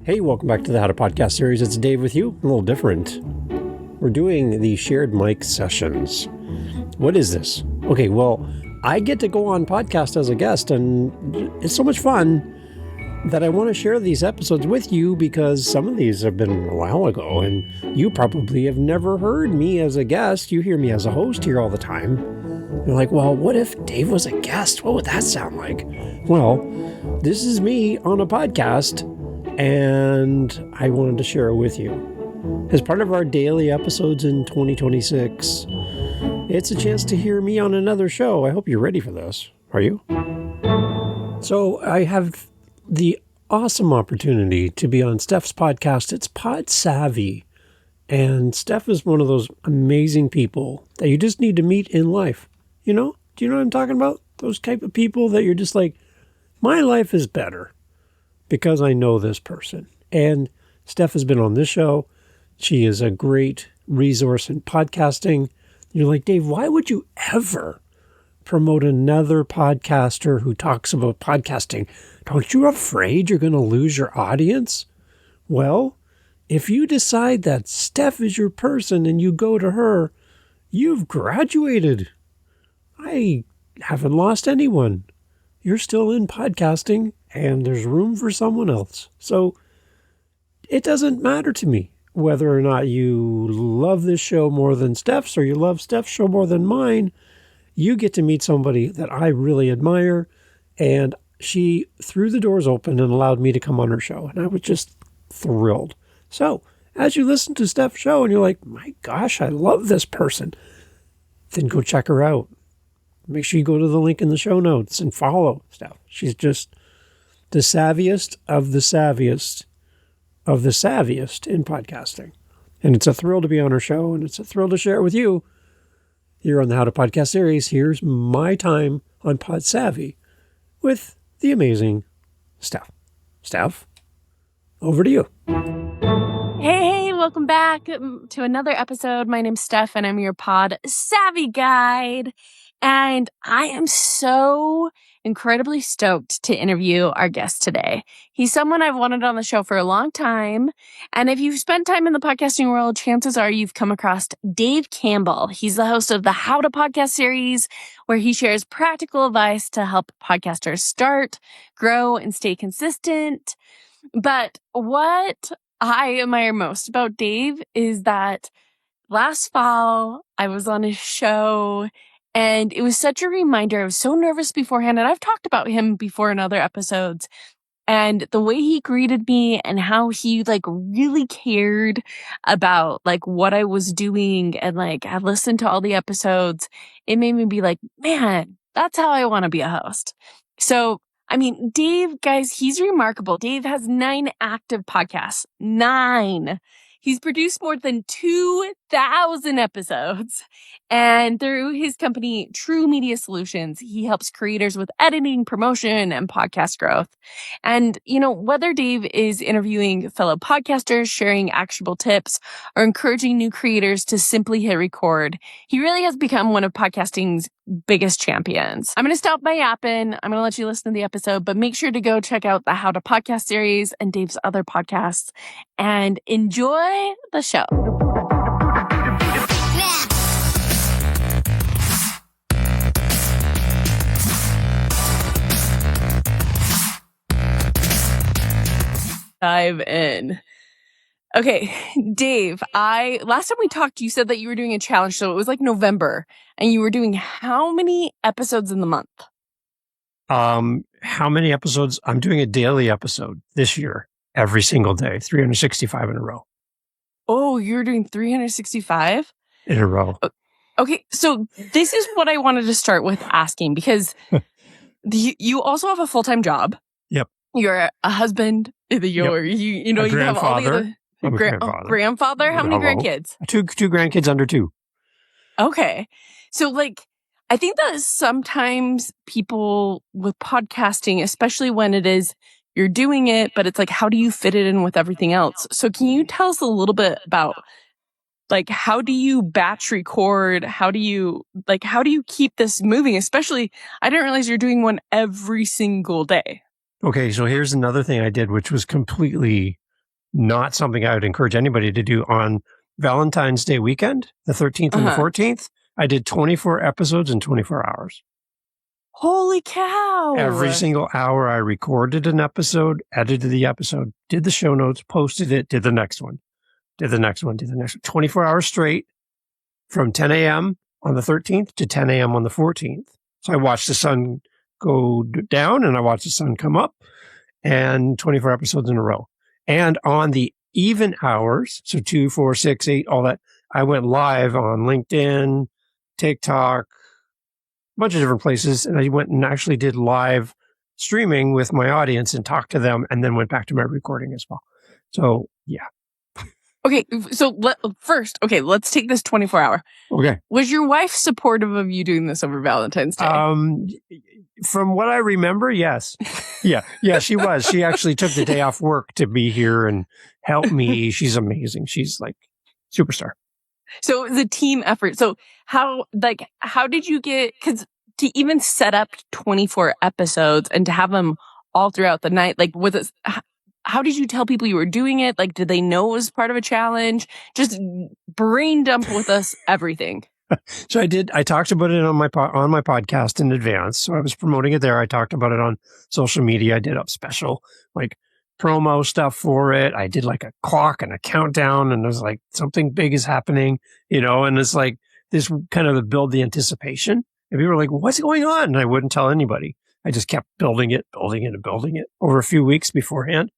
Hey, welcome back to the How to Podcast series. It's Dave with you. A little different. We're doing the shared mic sessions. What is this? Okay, well, I get to go on podcast as a guest, and it's so much fun that I want to share these episodes with you because some of these have been a while ago, and you probably have never heard me as a guest. You hear me as a host here all the time. You're like, well, what if Dave was a guest? What would that sound like? Well, this is me on a podcast, and I wanted to share it with you. As part of our daily episodes in 2026, it's a chance to hear me on another show. I hope you're ready for this. Are you? So I have the awesome opportunity to be on Steph's podcast. It's Pod Savvy. And Steph is one of those amazing people that you just need to meet in life. You know? Do you know what I'm talking about? Those type of people that you're just like, my life is better because I know this person. And Steph has been on this show. She is a great resource in podcasting. You're like, Dave, why would you ever promote another podcaster who talks about podcasting? Don't you afraid you're going to lose your audience? Well, if you decide that Steph is your person and you go to her, you've graduated. I haven't lost anyone. You're still in podcasting and there's room for someone else. So it doesn't matter to me whether or not you love this show more than Steph's or you love Steph's show more than mine. You get to meet somebody that I really admire, and she threw the doors open and allowed me to come on her show, and I was just thrilled. So as you listen to Steph's show and you're like, my gosh, I love this person, then go check her out. Make sure you go to the link in the show notes and follow Steph. She's just the savviest of the savviest of the savviest in podcasting. And it's a thrill to be on her show, and it's a thrill to share it with you here on the How to Podcast series. Here's my time on Pod Savvy with the amazing Steph. Steph, over to you. Hey, welcome back to another episode. My name's Steph, and I'm your Pod Savvy guide. And I am so incredibly stoked to interview our guest today. He's someone I've wanted on the show for a long time. And if you've spent time in the podcasting world, chances are you've come across Dave Campbell. He's the host of the How to Podcast series, where he shares practical advice to help podcasters start, grow, and stay consistent. But what I admire most about Dave is that last fall, I was on his show, and it was such a reminder. I was so nervous beforehand, and I've talked about him before in other episodes. And the way he greeted me and how he really cared about what I was doing, and I listened to all the episodes, it made me be like, man, that's how I want to be a host. So, I mean, Dave, guys, he's remarkable. Dave has 9 active podcasts. 9. He's produced more than 2,000 episodes. And through his company, True Media Solutions, he helps creators with editing, promotion, and podcast growth. And, whether Dave is interviewing fellow podcasters, sharing actionable tips, or encouraging new creators to simply hit record, he really has become one of podcasting's biggest champions. I'm going to stop my yapping. I'm going to let you listen to the episode, but make sure to go check out the How to Podcast series and Dave's other podcasts and enjoy the show. Dive in. Okay, Dave, last time we talked, you said that you were doing a challenge, so it was November, and you were doing how many episodes in the month? How many episodes? I'm doing a daily episode this year, every single day, 365 in a row. Oh, you're doing 365? In a row. Okay, so this is what I wanted to start with asking, because you also have a full-time job. Yep. You're a husband. You have all the other... grandfather? How many grandkids? Two grandkids under 2. Okay. So I think that sometimes people with podcasting, especially when it is you're doing it, but it's how do you fit it in with everything else? So can you tell us a little bit about how do you batch record? How do you keep this moving? Especially, I didn't realize you're doing one every single day. Okay, so here's another thing I did, which was completely not something I would encourage anybody to do. On Valentine's Day weekend, the 13th and the 14th, I did 24 episodes in 24 hours. Holy cow. Every single hour I recorded an episode, edited the episode, did the show notes, posted it, did the next one, did the next one, did the next one. 24 hours straight from 10 a.m. on the 13th to 10 a.m. on the 14th. So I watched the sun go down and I watched the sun come up, and 24 episodes in a row. And on the even hours, so 2, 4, 6, 8, all that, I went live on LinkedIn, TikTok, a bunch of different places. And I went and actually did live streaming with my audience and talked to them, and then went back to my recording as well. So, yeah. Okay, so let's take this 24-hour. Okay. Was your wife supportive of you doing this over Valentine's Day? From what I remember, yes. Yeah, she was. She actually took the day off work to be here and help me. She's amazing. She's like superstar. So it was a team effort. So how did you get, because to even set up 24 episodes and to have them all throughout the night, like, was it, how did you tell people you were doing it? Like, did they know it was part of a challenge? Just brain dump with us everything. So I talked about it on my podcast in advance. So I was promoting it there. I talked about it on social media. I did a special like promo stuff for it. I did like a clock and a countdown, and it was like something big is happening, and it's like this kind of to build the anticipation. And people were like, what's going on? And I wouldn't tell anybody. I just kept building it over a few weeks beforehand.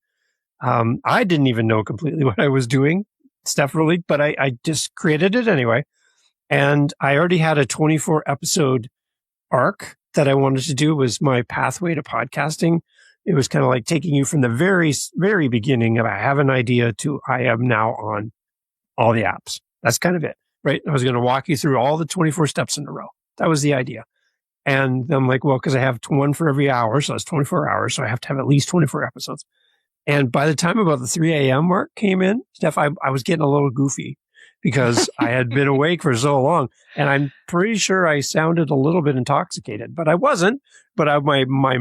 I didn't even know completely what I was doing, Steph, really, but I just created it anyway. And I already had a 24 episode arc that I wanted to do. Was my pathway to podcasting. It was kind of like taking you from the very, very beginning of I have an idea to I am now on all the apps. That's kind of it, right? I was going to walk you through all the 24 steps in a row. That was the idea. And I'm like, well, because I have one for every hour, so that's 24 hours. So I have to have at least 24 episodes. And by the time about the 3 a.m. mark came in, Steph, I was getting a little goofy because I had been awake for so long. And I'm pretty sure I sounded a little bit intoxicated, but I wasn't. But my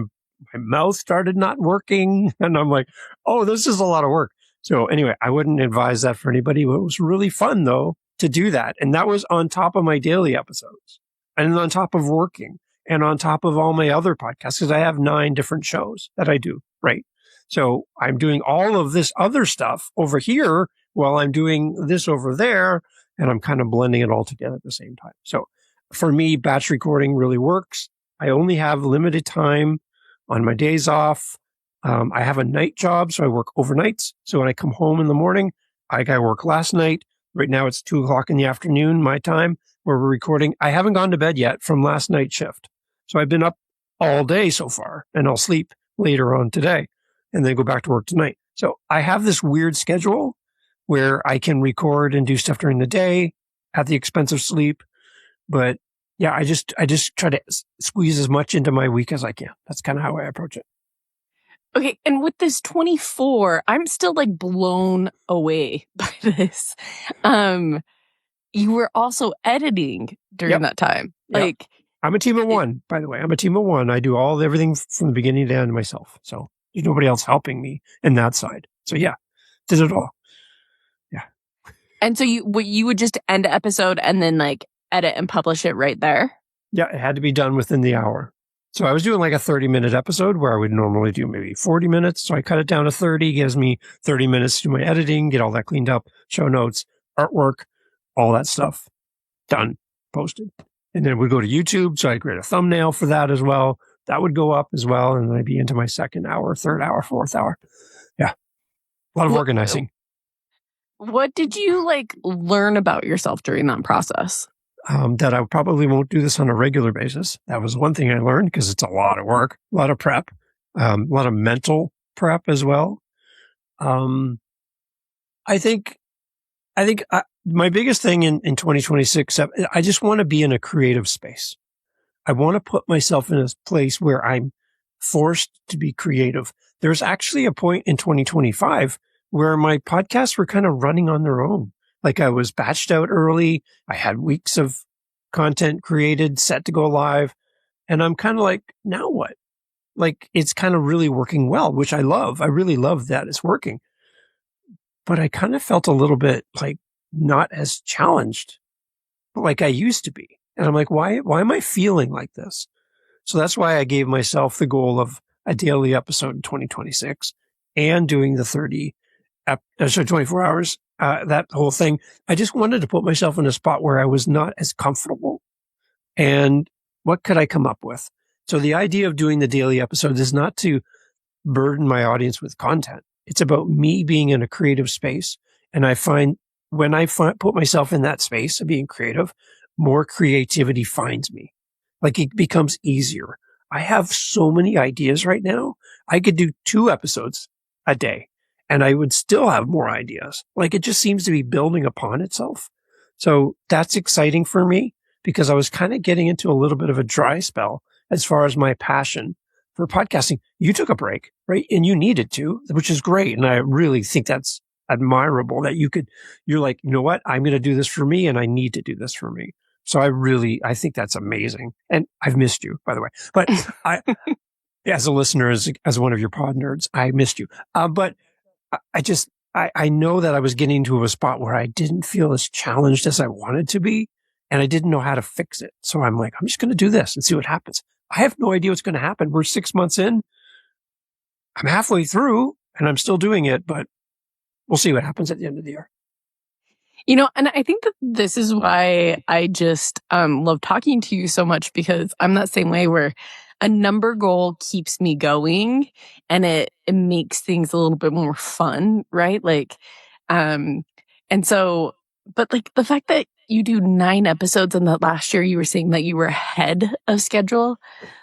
mouth started not working. And I'm like, oh, this is a lot of work. So anyway, I wouldn't advise that for anybody. It was really fun, though, to do that. And that was on top of my daily episodes and on top of working and on top of all my other podcasts, because I have 9 different shows that I do, right? So I'm doing all of this other stuff over here while I'm doing this over there, and I'm kind of blending it all together at the same time. So for me, batch recording really works. I only have limited time on my days off. I have a night job, so I work overnights. So when I come home in the morning, I work last night. Right now it's 2:00 in the afternoon, my time, where we're recording. I haven't gone to bed yet from last night's shift. So I've been up all day so far, and I'll sleep later on today and then go back to work tonight. So I have this weird schedule where I can record and do stuff during the day at the expense of sleep. But yeah, I just try to squeeze as much into my week as I can. That's kind of how I approach it. Okay. And with this 24, I'm still like blown away by this. You were also editing during that time. Yep. Like, I'm a team of one, by the way. I'm a team of one. I do everything from the beginning to end myself. So there's nobody else helping me in that side. So yeah, did it all. Yeah. And so you would just end an episode and then like edit and publish it right there? Yeah, it had to be done within the hour. So I was doing like a 30-minute episode where I would normally do maybe 40 minutes. So I cut it down to 30, gives me 30 minutes to do my editing, get all that cleaned up, show notes, artwork, all that stuff done, posted. And then we'd go to YouTube. So I'd create a thumbnail for that as well. That would go up as well. And then I'd be into my second hour, third hour, fourth hour. Yeah. A lot of organizing. What did you like learn about yourself during that process? That I probably won't do this on a regular basis. That was one thing I learned because it's a lot of work, a lot of prep, a lot of mental prep as well. I think my biggest thing in 2026, I just want to be in a creative space. I want to put myself in a place where I'm forced to be creative. There's actually a point in 2025 where my podcasts were kind of running on their own. Like I was batched out early. I had weeks of content created, set to go live. And I'm kind of like, now what? Like it's kind of really working well, which I love. I really love that it's working. but I kind of felt a little bit like not as challenged like I used to be. And I'm like, why am I feeling like this? So that's why I gave myself the goal of a daily episode in 2026 and doing the 24 hours, that whole thing. I just wanted to put myself in a spot where I was not as comfortable. And what could I come up with? So the idea of doing the daily episodes is not to burden my audience with content. It's about me being in a creative space. And I find when I put myself in that space of being creative, more creativity finds me. Like it becomes easier. I have so many ideas right now. I could do 2 episodes a day and I would still have more ideas. Like it just seems to be building upon itself. So that's exciting for me because I was kind of getting into a little bit of a dry spell as far as my passion for podcasting. You took a break, right? And you needed to, which is great. And I really think that's admirable that you're like, you know what? I'm going to do this for me and I need to do this for me. So I think that's amazing. And I've missed you, by the way, but as a listener, as one of your pod nerds, I missed you. But I know that I was getting to a spot where I didn't feel as challenged as I wanted to be. And I didn't know how to fix it. So I'm like, I'm just going to do this and see what happens. I have no idea what's going to happen. We're 6 months in. I'm halfway through and I'm still doing it, but we'll see what happens at the end of the year. And I think that this is why I just love talking to you so much, because I'm that same way where a number goal keeps me going and it makes things a little bit more fun, right? Like, and so, but like the fact that you do 9 episodes and that last year you were saying that you were ahead of schedule,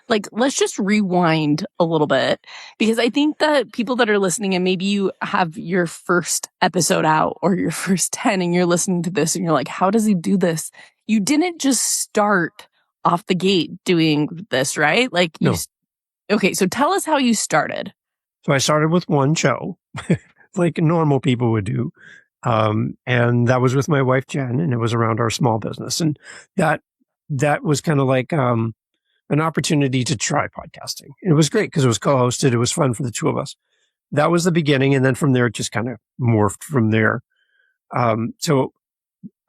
like, let's just rewind a little bit, because I think that people that are listening and maybe you have your first episode out or your first 10 and you're listening to this and you're like, how does he do this? You didn't just start off the gate doing this, right? Like No. Okay, so tell us how you started. So I started with one show like normal people would do. And that was with my wife, Jen, and it was around our small business. And that was kind of like, an opportunity to try podcasting. And it was great because it was co-hosted. It was fun for the 2 of us. That was the beginning. And then from there, it just kind of morphed from there. So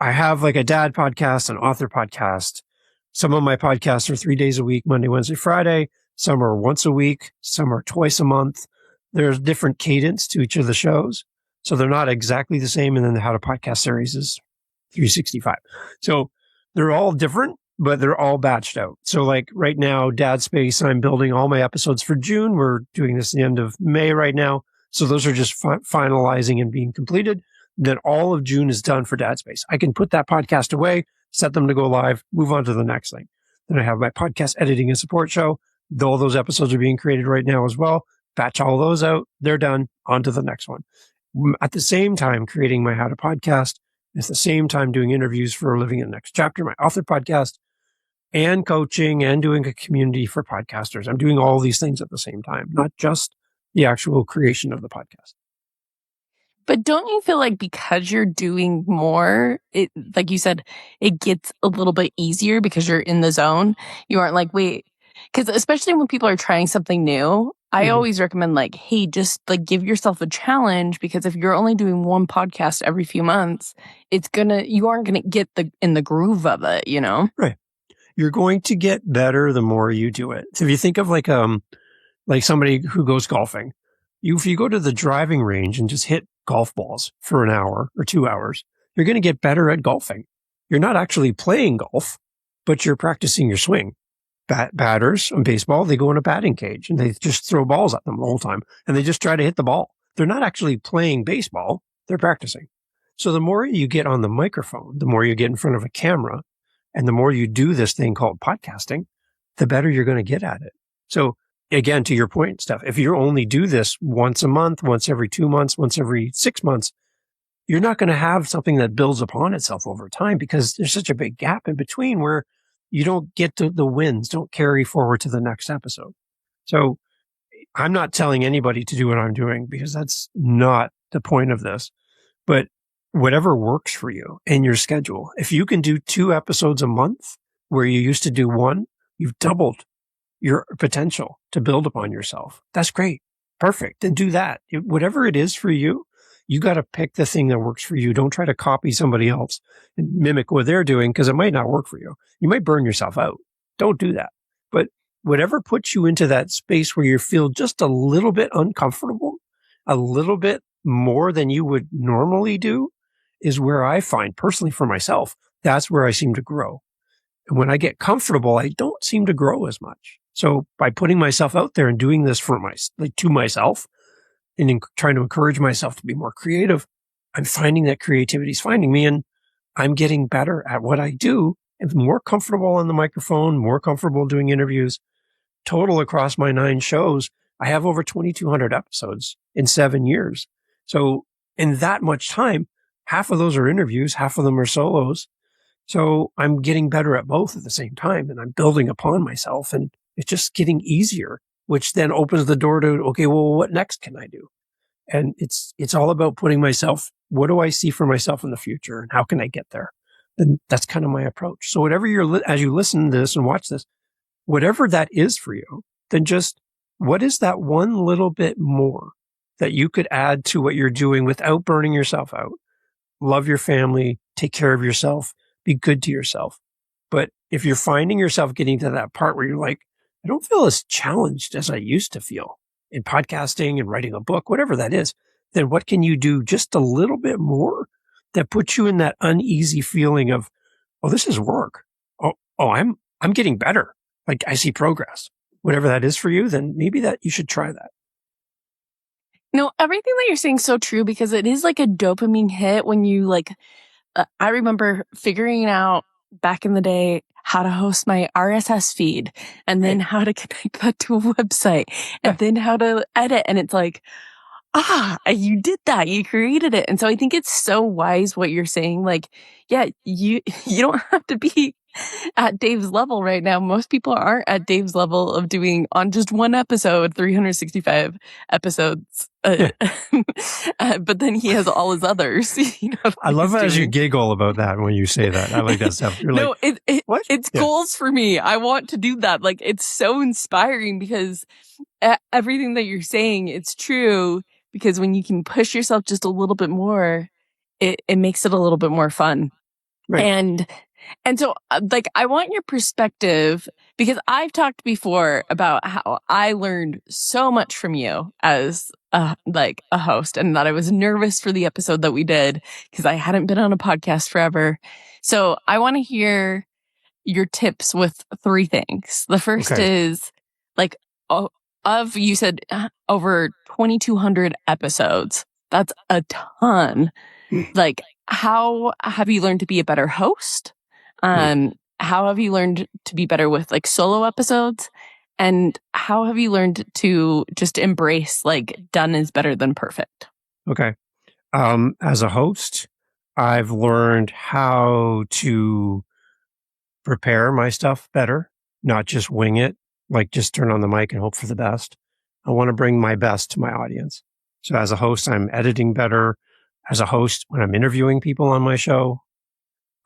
I have like a dad podcast, an author podcast. Some of my podcasts are 3 days a week, Monday, Wednesday, Friday. Some are once a week. Some are twice a month. There's different cadence to each of the shows. So they're not exactly the same. And then the How to Podcast series is 365. So they're all different, but they're all batched out. So like right now, Dad Space, I'm building all my episodes for June. We're doing this at the end of May right now. So those are just finalizing and being completed. Then all of June is done for Dad Space. I can put that podcast away, set them to go live, move on to the next thing. Then I have my podcast editing and support show. All those episodes are being created right now as well. Batch all those out. They're done. On to the next one. At the same time, creating my How to Podcast. At the same time, doing interviews for Living in the Next Chapter, my author podcast, and coaching and doing a community for podcasters. I'm doing all these things at the same time, not just the actual creation of the podcast. But don't you feel like because you're doing more, it, like you said, it gets a little bit easier because you're in the zone? You aren't like, wait, because especially when people are trying something new, I always recommend like, hey, just like give yourself a challenge, because if you're only doing one podcast every few months, you aren't gonna get in the groove of it, you know? Right. You're going to get better the more you do it. So if you think of like somebody who goes golfing, if you go to the driving range and just hit golf balls for an hour or 2 hours, you're going to get better at golfing. You're not actually playing golf, but you're practicing your swing. Batters on baseball, they go in a batting cage and they just throw balls at them the whole time and they just try to hit the ball. They're not actually playing baseball. They're practicing. So the more you get on the microphone, the more you get in front of a camera, and the more you do this thing called podcasting, the better you're going to get at it. So again, to your point, Steph, if you only do this once a month, once every 2 months, once every 6 months, you're not going to have something that builds upon itself over time because there's such a big gap in between where you don't get to the wins, don't carry forward to the next episode. So I'm not telling anybody to do what I'm doing because that's not the point of this. But whatever works for you in your schedule, if you can do 2 episodes a month where you used to do 1, you've doubled your potential to build upon yourself. That's great. Perfect. Then do that. Whatever it is for you, You got to pick the thing that works for you. Don't try to copy somebody else and mimic what they're doing because it might not work for you. You might burn yourself out. Don't do that. But whatever puts you into that space where you feel just a little bit uncomfortable, a little bit more than you would normally do, is where I find personally for myself, that's where I seem to grow. And when I get comfortable, I don't seem to grow as much. So by putting myself out there and doing this for to myself and trying to encourage myself to be more creative, I'm finding that creativity is finding me, and I'm getting better at what I do and more comfortable on the microphone, more comfortable doing interviews. Total across my 9 shows, I have over 2,200 episodes in 7 years. So in that much time, half of those are interviews, half of them are solos. So I'm getting better at both at the same time, and I'm building upon myself, and it's just getting easier, which then opens the door to, okay, well, what next can I do? And it's all about putting myself, what do I see for myself in the future, and how can I get there? And that's kind of my approach. So whatever as you listen to this and watch this, whatever that is for you, then just what is that one little bit more that you could add to what you're doing without burning yourself out? Love your family, take care of yourself, be good to yourself. But if you're finding yourself getting to that part where you're like, I don't feel as challenged as I used to feel in podcasting and writing a book, whatever that is, then what can you do just a little bit more that puts you in that uneasy feeling of, oh, this is work. Oh, I'm getting better. Like I see progress. Whatever that is for you, then maybe that you should try that. No, everything that you're saying is so true because it is like a dopamine hit when you I remember figuring out back in the day how to host my RSS feed and then how to connect that to a website and then how to edit. And it's like, you did that. You created it. And so I think it's so wise what you're saying. Like, yeah, you don't have to be at Dave's level right now. Most people aren't at Dave's level of doing on just one episode, 365 episodes. But then he has all his others. I love as you giggle about that when you say that. I like that stuff. You're no, like, what? It's goals for me. I want to do that. Like, it's so inspiring because everything that you're saying, it's true. Because when you can push yourself just a little bit more, it makes it a little bit more fun. Right. And so, I want your perspective because I've talked before about how I learned so much from you as a host, and that I was nervous for the episode that we did because I hadn't been on a podcast forever. So I want to hear your tips with 3 things. The first is you said over 2,200 episodes. That's a ton. How have you learned to be a better host? How have you learned to be better with solo episodes? And how have you learned to just embrace done is better than perfect? Okay. As a host, I've learned how to prepare my stuff better, not just wing it, just turn on the mic and hope for the best. I want to bring my best to my audience. So as a host, I'm editing better. As a host, when I'm interviewing people on my show,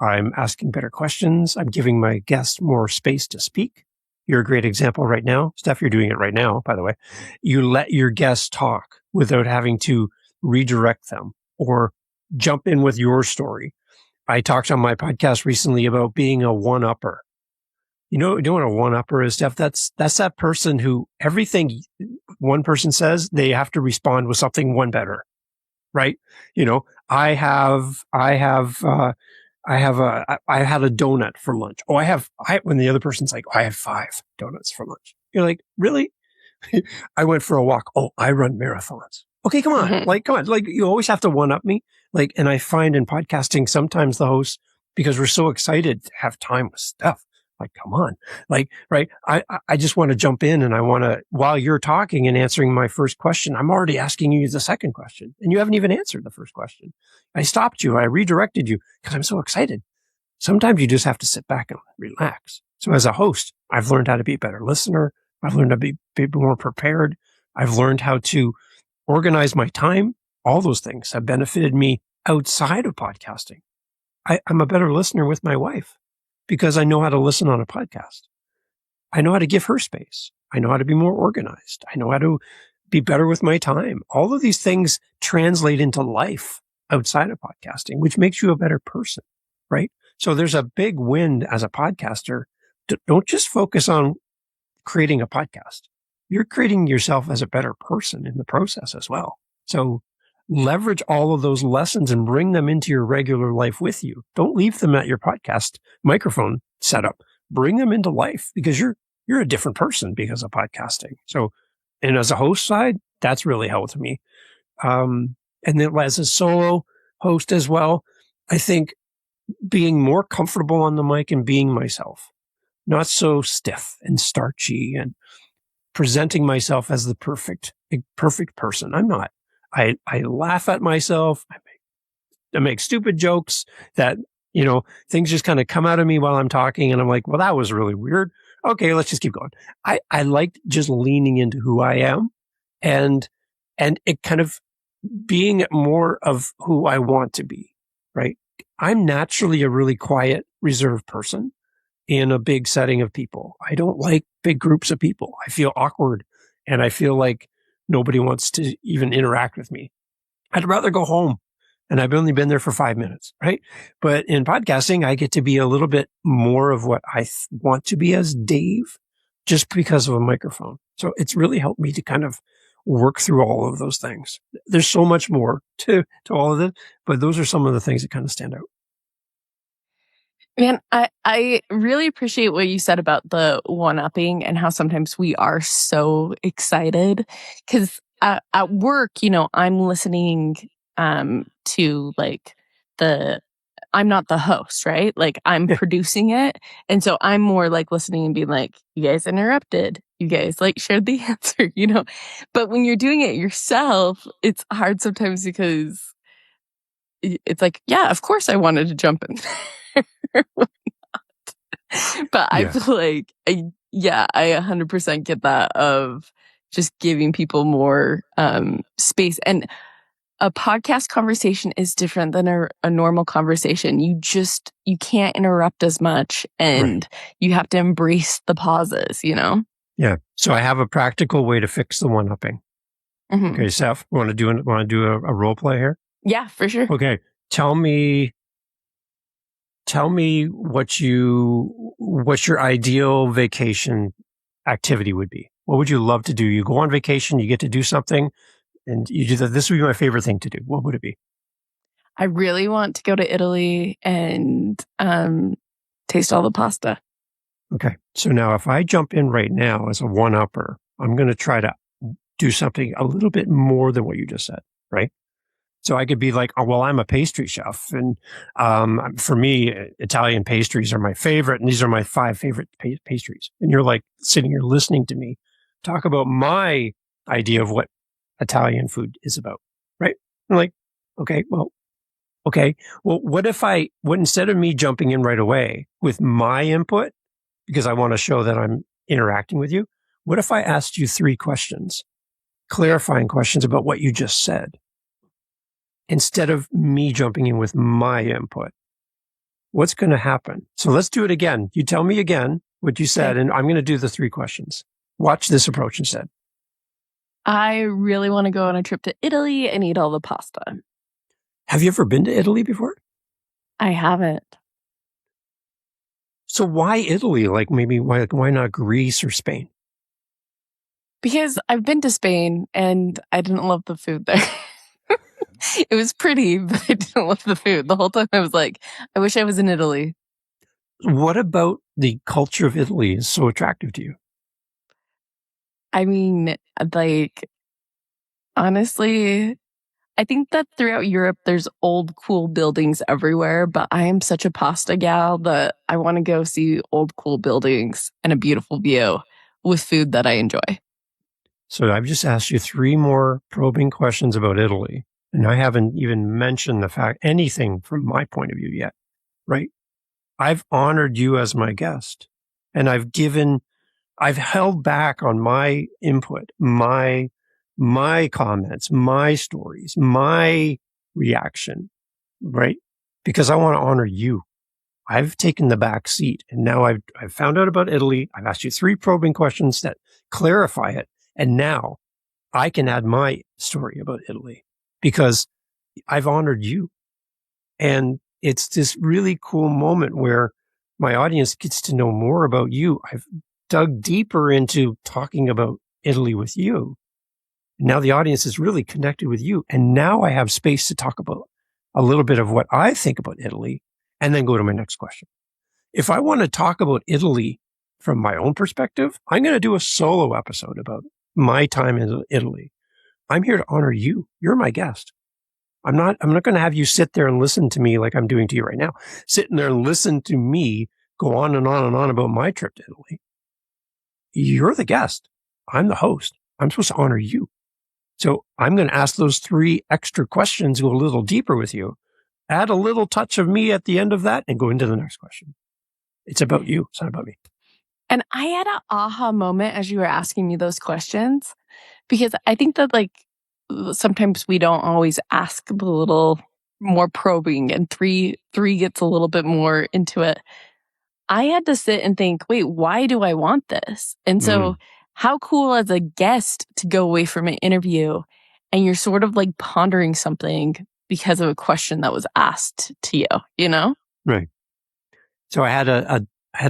I'm asking better questions. I'm giving my guests more space to speak. You're a great example right now. Steph, you're doing it right now, by the way. You let your guests talk without having to redirect them or jump in with your story. I talked on my podcast recently about being a one-upper. You know what a one-upper is, Steph? That's that person who everything one person says, they have to respond with something one better, right? I had a donut for lunch. When the other person's like, I had 5 donuts for lunch. You're like, really? I went for a walk. Oh, I run marathons. Okay, come on. Come on. You always have to one up me. And I find in podcasting, sometimes the hosts, because we're so excited to have time with Steph, come on. Right. I just want to jump in and I want to, while you're talking and answering my first question, I'm already asking you the second question and you haven't even answered the first question. I stopped you. I redirected you because I'm so excited. Sometimes you just have to sit back and relax. So as a host, I've learned how to be a better listener. I've learned how to be more prepared. I've learned how to organize my time. All those things have benefited me outside of podcasting. I'm a better listener with my wife because I know how to listen on a podcast. I know how to give her space. I know how to be more organized. I know how to be better with my time. All of these things translate into life outside of podcasting, which makes you a better person, right? So there's a big win as a podcaster. Don't just focus on creating a podcast. You're creating yourself as a better person in the process as well. So leverage all of those lessons and bring them into your regular life with you. Don't leave them at your podcast microphone setup. Bring them into life because you're a different person because of podcasting. So, and as a host side, that's really helped me. And then as a solo host as well, I think being more comfortable on the mic and being myself, not so stiff and starchy and presenting myself as the perfect person. I'm not. I laugh at myself. I make stupid jokes that, things just kind of come out of me while I'm talking. And I'm like, well, that was really weird. Okay, let's just keep going. I like just leaning into who I am and it kind of being more of who I want to be, right? I'm naturally a really quiet, reserved person in a big setting of people. I don't like big groups of people. I feel awkward and I feel like nobody wants to even interact with me. I'd rather go home and I've only been there for 5 minutes, right? But in podcasting, I get to be a little bit more of what I want to be as Dave just because of a microphone. So it's really helped me to kind of work through all of those things. There's so much more to all of it, but those are some of the things that kind of stand out. Man, I really appreciate what you said about the one-upping and how sometimes we are so excited because at work, I'm listening to like I'm not the host, right? Like I'm producing it. And so I'm more like listening and being like, you guys interrupted. You guys like shared the answer, But when you're doing it yourself, it's hard sometimes because it's like, yeah, of course I wanted to jump in. But I feel like, I 100% get that of just giving people more space. And a podcast conversation is different than a normal conversation. You can't interrupt as much and you have to embrace the pauses, Yeah. So I have a practical way to fix the one-upping. Mm-hmm. Okay, Steph, want to do a role play here? Yeah, for sure. Okay. Tell me what your ideal vacation activity would be. What would you love to do? You go on vacation, you get to do something, and you do that. This would be my favorite thing to do. What would it be? I really want to go to Italy and taste all the pasta. Okay. So now if I jump in right now as a one-upper, I'm going to try to do something a little bit more than what you just said, right? So I could be like, oh, well, I'm a pastry chef. And for me, Italian pastries are my favorite. And these are my 5 favorite pastries. And you're like sitting here listening to me talk about my idea of what Italian food is about, right? I'm like, okay. Well, what if instead of me jumping in right away with my input, because I want to show that I'm interacting with you, what if I asked you 3 questions, clarifying questions about what you just said? Instead of me jumping in with my input, what's going to happen? So let's do it again. You tell me again what you said, and I'm going to do the 3 questions. Watch this approach instead. I really want to go on a trip to Italy and eat all the pasta. Have you ever been to Italy before? I haven't. So why Italy? Like maybe why not Greece or Spain? Because I've been to Spain and I didn't love the food there. It was pretty, but I didn't love the food. The whole time I was like, I wish I was in Italy. What about the culture of Italy is so attractive to you? I mean, like, honestly, I think that throughout Europe, there's old, cool buildings everywhere, but I am such a pasta gal that I want to go see old, cool buildings and a beautiful view with food that I enjoy. So I've just asked you 3 more probing questions about Italy. And I haven't even mentioned anything from my point of view yet, right? I've honored you as my guest and I've held back on my input, my comments, my stories, my reaction, right? Because I want to honor you. I've taken the back seat and now I've found out about Italy. I've asked you 3 probing questions that clarify it. And now I can add my story about Italy because I've honored you. And it's this really cool moment where my audience gets to know more about you. I've dug deeper into talking about Italy with you. Now the audience is really connected with you. And now I have space to talk about a little bit of what I think about Italy and then go to my next question. If I want to talk about Italy from my own perspective, I'm going to do a solo episode about my time in Italy. I'm here to honor you. You're my guest. I'm not going to have you sit there and listen to me like I'm doing to you right now. Sitting there and listen to me go on and on and on about my trip to Italy. You're the guest. I'm the host. I'm supposed to honor you. So I'm going to ask those 3 extra questions, go a little deeper with you, add a little touch of me at the end of that and go into the next question. It's about you. It's not about me. And I had an aha moment as you were asking me those questions, because I think that like sometimes we don't always ask the little more probing, and three gets a little bit more into it. I had to sit and think, wait, why do I want this? And so how cool as a guest to go away from an interview and you're sort of like pondering something because of a question that was asked to you, you know? Right. So I had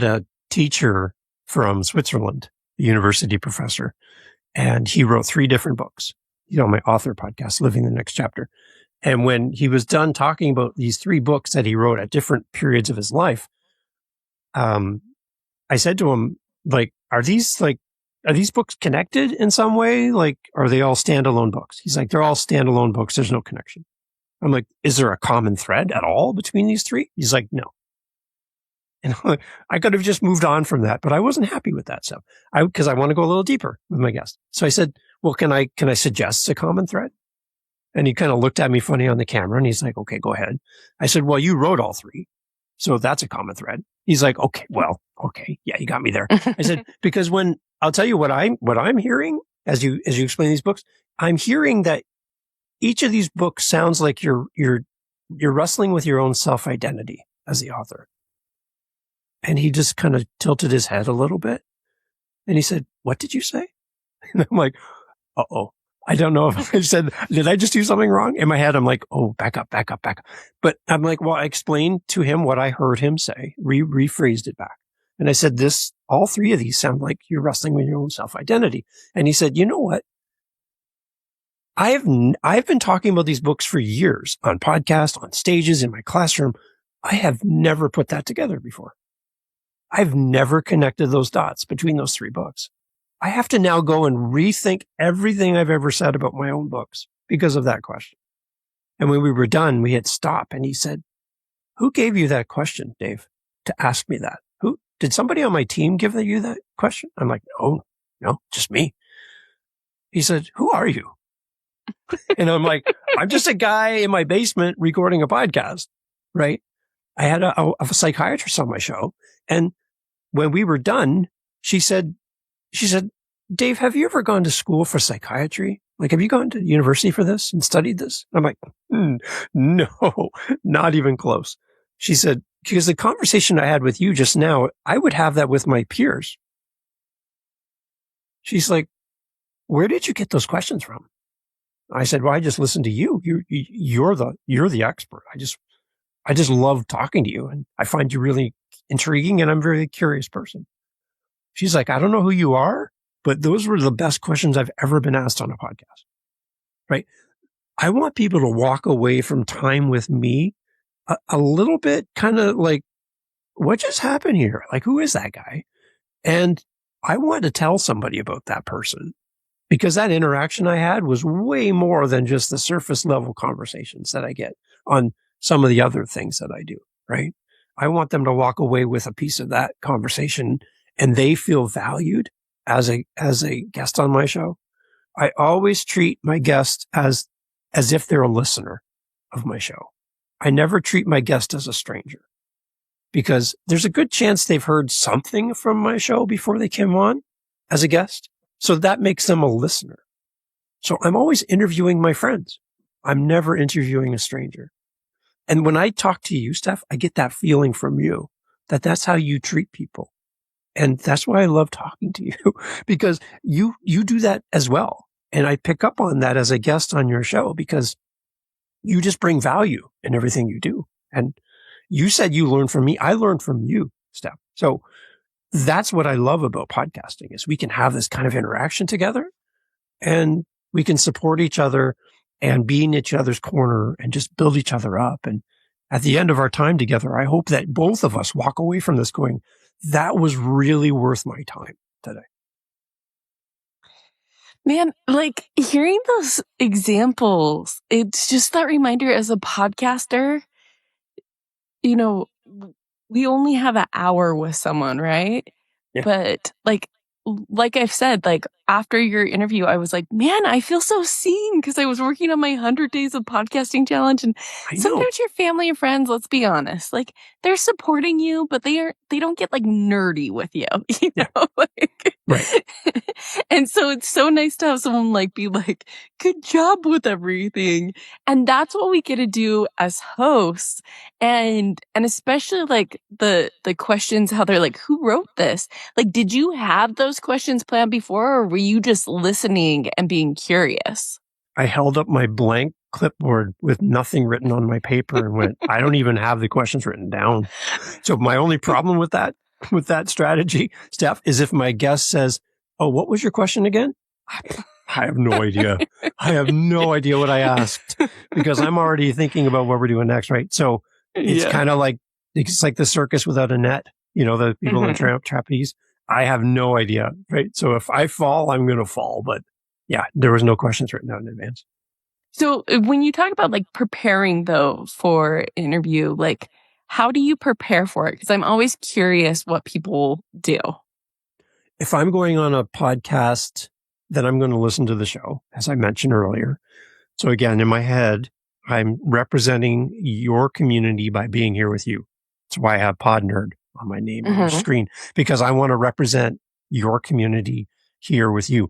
a teacher from Switzerland, a university professor, and he wrote 3 different books. My author podcast, Living the Next Chapter. And when he was done talking about these 3 books that he wrote at different periods of his life, I said to him, like, are these books connected in some way? Like, are they all standalone books? He's like, they're all standalone books. There's no connection. I'm like, is there a common thread at all between these 3? He's like, no. And I could have just moved on from that, but I wasn't happy with that stuff. Because I want to go a little deeper with my guest. So I said, well, can I suggest a common thread? And he kind of looked at me funny on the camera and he's like, okay, go ahead. I said, well, you wrote all 3. So that's a common thread. He's like, okay, yeah, you got me there. I said, because I'll tell you what I'm hearing as you explain these books, I'm hearing that each of these books sounds like you're wrestling with your own self-identity as the author. And he just kind of tilted his head a little bit. And he said, what did you say? And I'm like, uh-oh. I don't know if I said, did I just do something wrong? In my head, I'm like, oh, back up. But I'm like, well, I explained to him what I heard him say, rephrased it back. And I said, all 3 of these sound like you're wrestling with your own self-identity. And he said, you know what? I've been talking about these books for years on podcasts, on stages, in my classroom. I have never put that together before. I've never connected those dots between those 3 books. I have to now go and rethink everything I've ever said about my own books because of that question. And when we were done, we hit stop and he said, who gave you that question, Dave, to ask me that? Did somebody on my team give you that question? I'm like, no, just me. He said, who are you? And I'm like, I'm just a guy in my basement recording a podcast, right? I had a psychiatrist on my show. And when we were done, she said, Dave, have you ever gone to school for psychiatry? Like, have you gone to university for this and studied this? I'm like, no, not even close. She said, because the conversation I had with you just now, I would have that with my peers. She's like, where did you get those questions from? I said, well, I just listened to you. You're the expert. I just love talking to you and I find you really intriguing and I'm a very curious person. She's like, I don't know who you are, but those were the best questions I've ever been asked on a podcast, right? I want people to walk away from time with me a little bit kind of like, what just happened here? Like, who is that guy? And I want to tell somebody about that person because that interaction I had was way more than just the surface level conversations that I get on some of the other things that I do, right? I want them to walk away with a piece of that conversation and they feel valued as a guest on my show. I always treat my guests as if they're a listener of my show. I never treat my guest as a stranger because there's a good chance they've heard something from my show before they came on as a guest. So that makes them a listener. So I'm always interviewing my friends. I'm never interviewing a stranger. And when I talk to you, Steph, I get that feeling from you that that's how you treat people. And that's why I love talking to you because you do that as well. And I pick up on that as a guest on your show because you just bring value in everything you do. And you said you learned from me. I learned from you, Steph. So that's what I love about podcasting is we can have this kind of interaction together and we can support each other and be in each other's corner and just build each other up. And at the end of our time together, I hope that both of us walk away from this going, that was really worth my time today. Man, like hearing those examples, it's just that reminder as a podcaster, you know, we only have an hour with someone, right? Yeah. But like I've said, like after your interview, I was like, man, I feel so seen because I was working on my 100 days of podcasting challenge. And sometimes your family and friends, let's be honest, like they're supporting you, but they don't get like nerdy with you, you know? Like, right. And so it's so nice to have someone like be like, good job with everything. And that's what we get to do as hosts. And especially like the questions, how they're like, who wrote this? Like, did you have those questions planned before, or were you just listening and being curious? I held up my blank clipboard with nothing written on my paper and went, I don't even have the questions written down. So my only problem with that strategy, Steph, is if my guest says, oh, what was your question again? I have no idea. I have no idea what I asked because I'm already thinking about what we're doing next, right? So it's kind of like, it's like the circus without a net, you know, the people in trapeze. I have no idea, right? So if I fall, I'm going to fall. But yeah, there was no questions written down in advance. So when you talk about like preparing though for an interview, like how do you prepare for it? Because I'm always curious what people do. If I'm going on a podcast, then I'm going to listen to the show, as I mentioned earlier. So again, in my head, I'm representing your community by being here with you. That's why I have Pod Nerd on my name on the screen, because I want to represent your community here with you.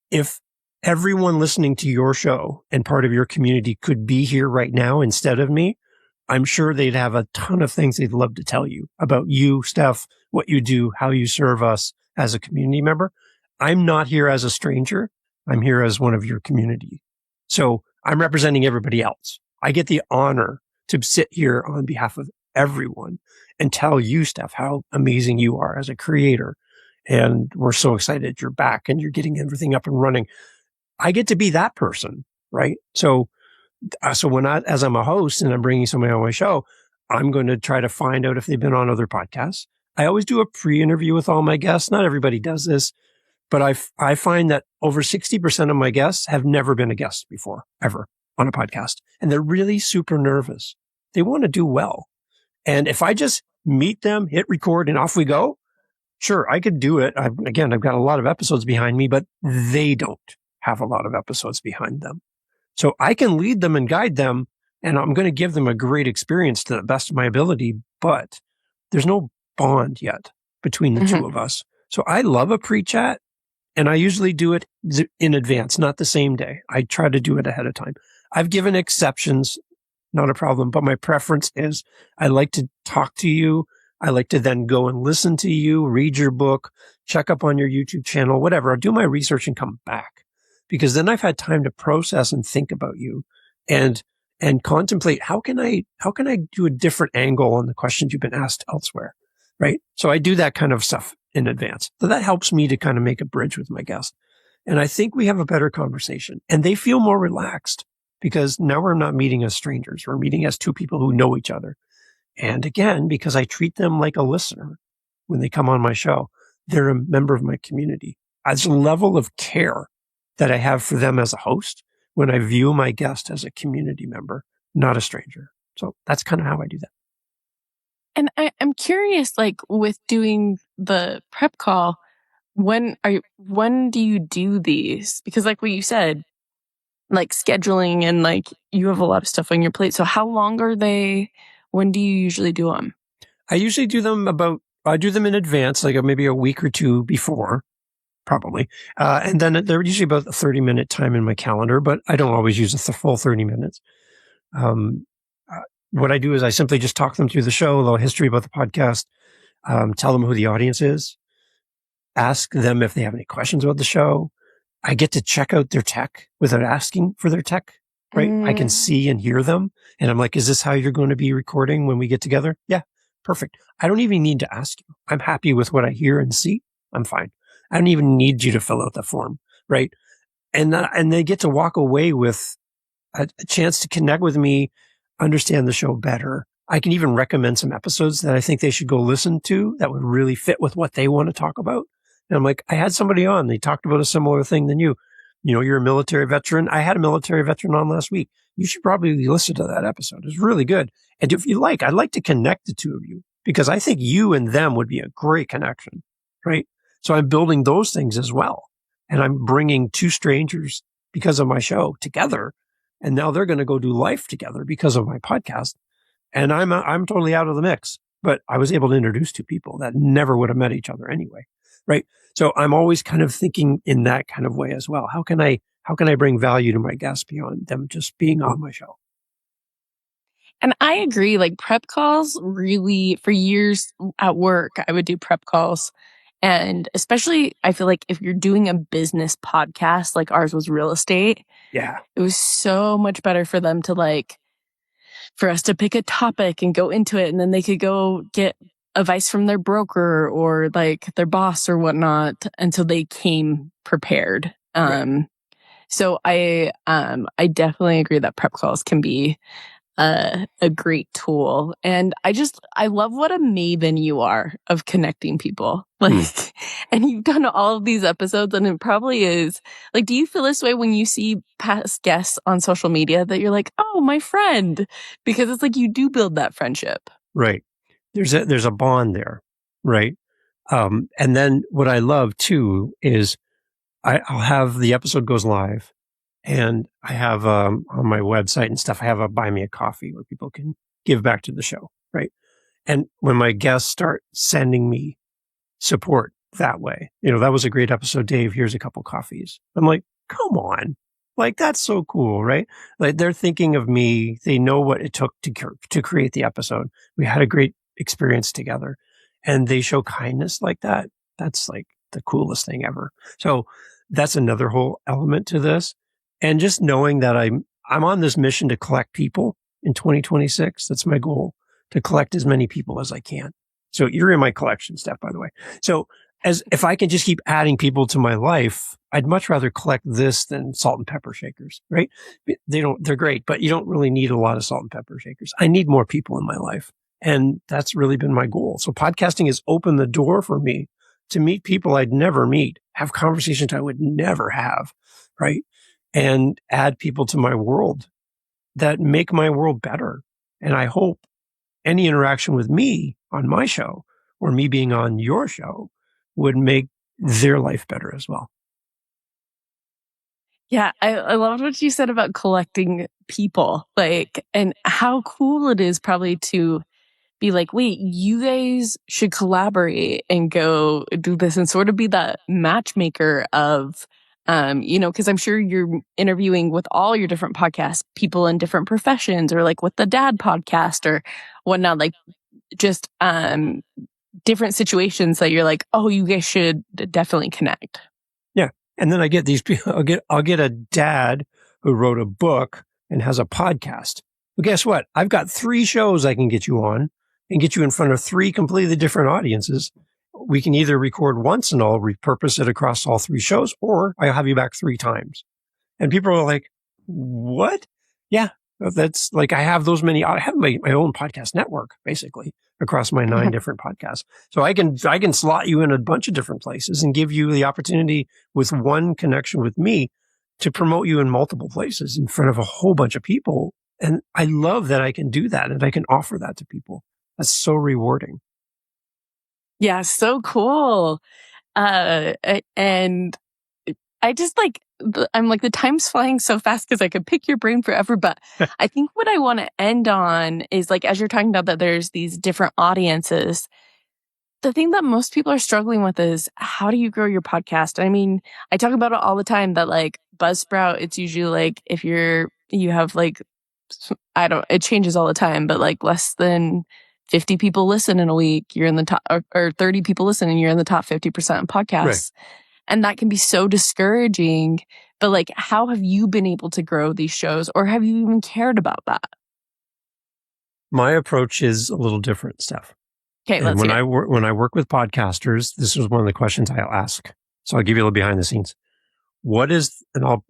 If everyone listening to your show and part of your community could be here right now instead of me, I'm sure they'd have a ton of things they'd love to tell you about you, Steph, what you do, how you serve us as a community member. I'm not here as a stranger. I'm here as one of your community. So I'm representing everybody else. I get the honor to sit here on behalf of everyone and tell you, Steph, how amazing you are as a creator. And we're so excited you're back and you're getting everything up and running. I get to be that person, right? So when as I'm a host and I'm bringing somebody on my show, I'm going to try to find out if they've been on other podcasts. I always do a pre-interview with all my guests. Not everybody does this, but I find that over 60% of my guests have never been a guest before, ever, on a podcast. And they're really super nervous. They want to do well. And if I just meet them, hit record, and off we go, sure, I could do it. I've got a lot of episodes behind me, but they don't have a lot of episodes behind them. So I can lead them and guide them, and I'm going to give them a great experience to the best of my ability, but there's no bond yet between the two of us. So I love a pre-chat, and I usually do it in advance, not the same day. I try to do it ahead of time. I've given exceptions, not a problem, but my preference is I like to talk to you. I like to then go and listen to you, read your book, check up on your YouTube channel, whatever. I'll do my research and come back, because then I've had time to process and think about you and contemplate how can I do a different angle on the questions you've been asked elsewhere, right? So I do that kind of stuff in advance. So that helps me to kind of make a bridge with my guest. And I think we have a better conversation and they feel more relaxed because now we're not meeting as strangers. We're meeting as two people who know each other. And again, because I treat them like a listener when they come on my show, they're a member of my community. There's a level of care that I have for them as a host when I view my guest as a community member, not a stranger. So that's kind of how I do that. And I'm curious, like with doing the prep call, when do you do these? Because like what you said, like scheduling and like you have a lot of stuff on your plate. So how long are they? When do you usually do them? I usually do them I do them in advance, like maybe a week or two before, probably. And then they're usually about a 30-minute time in my calendar, but I don't always use the full 30 minutes. What I do is I simply just talk them through the show, a little history about the podcast, tell them who the audience is, ask them if they have any questions about the show, I get to check out their tech without asking for their tech, right? I can see and hear them. And I'm like, is this how you're going to be recording when we get together? Yeah, perfect. I don't even need to ask you. I'm happy with what I hear and see. I'm fine. I don't even need you to fill out the form, right? And they get to walk away with a chance to connect with me, understand the show better. I can even recommend some episodes that I think they should go listen to that would really fit with what they want to talk about. And I'm like, I had somebody on, they talked about a similar thing than you. You know, you're a military veteran. I had a military veteran on last week. You should probably listen to that episode. It's really good. And if you like, I'd like to connect the two of you because I think you and them would be a great connection, right? So I'm building those things as well. And I'm bringing two strangers because of my show together. And now they're going to go do life together because of my podcast. And I'm totally out of the mix, but I was able to introduce two people that never would have met each other anyway. Right. So I'm always kind of thinking in that kind of way as well. How can I bring value to my guests beyond them just being on my show? And I agree, like prep calls really, for years at work, I would do prep calls. And especially, I feel like if you're doing a business podcast, like ours was real estate, Yeah. it was so much better for them to for us to pick a topic and go into it. And then they could go get advice from their broker or like their boss or whatnot until they came prepared. Right. So I definitely agree that prep calls can be a great tool. And I love what a maven you are of connecting people. Like, and you've done all of these episodes and it probably is like, do you feel this way when you see past guests on social media that you're like, oh, my friend, because it's like, you do build that friendship. Right. There's a bond there. Right. And then what I love too is I'll have the episode goes live. And I have, on my website and stuff, I have a buy me a coffee where people can give back to the show. Right. And when my guests start sending me support that way, you know, that was a great episode, Dave. Here's a couple coffees. I'm like, come on. Like, that's so cool. Right. Like they're thinking of me. They know what it took to create the episode. We had a great experience together and they show kindness like that. That's like the coolest thing ever. So that's another whole element to this. And just knowing that I'm on this mission to collect people in 2026. That's my goal, to collect as many people as I can. So you're in my collection, Steph, by the way. So if I can just keep adding people to my life, I'd much rather collect this than salt and pepper shakers, right? They're great, but you don't really need a lot of salt and pepper shakers. I need more people in my life. And that's really been my goal. So podcasting has opened the door for me to meet people I'd never meet, have conversations I would never have, right? And add people to my world that make my world better. And I hope any interaction with me on my show or me being on your show would make their life better as well. Yeah, I loved what you said about collecting people, like, and how cool it is probably to be like, wait, you guys should collaborate and go do this and sort of be the matchmaker of, because I'm sure you're interviewing with all your different podcasts, people in different professions or like with the dad podcast or whatnot, like just different situations that you're like, oh, you guys should definitely connect. Yeah. And then I get these people, I'll get a dad who wrote a book and has a podcast. Well, guess what? I've got 3 shows I can get you on and get you in front of 3 completely different audiences. We can either record once and I'll repurpose it across all 3 shows, or I'll have you back 3 times. And people are like, what? Yeah, that's like, I have those many, I have my own podcast network basically across my 9 different podcasts. So I can slot you in a bunch of different places and give you the opportunity with one connection with me to promote you in multiple places in front of a whole bunch of people. And I love that I can do that and I can offer that to people. That's so rewarding. Yeah, so cool. And I just I'm like, the time's flying so fast because I could pick your brain forever. But I think what I want to end on is like, as you're talking about that there's these different audiences, the thing that most people are struggling with is how do you grow your podcast? I mean, I talk about it all the time that like Buzzsprout, it's usually like if you have like, it changes all the time, but like less than 50 people listen in a week, you're in the top, or 30 people listen and you're in the top 50% of podcasts. Right. And that can be so discouraging. But like, how have you been able to grow these shows, or have you even cared about that? My approach is a little different, Steph. Okay, And let's when hear it. when I work with podcasters, this is one of the questions I'll ask. So I'll give you a little behind the scenes. What is, and I'll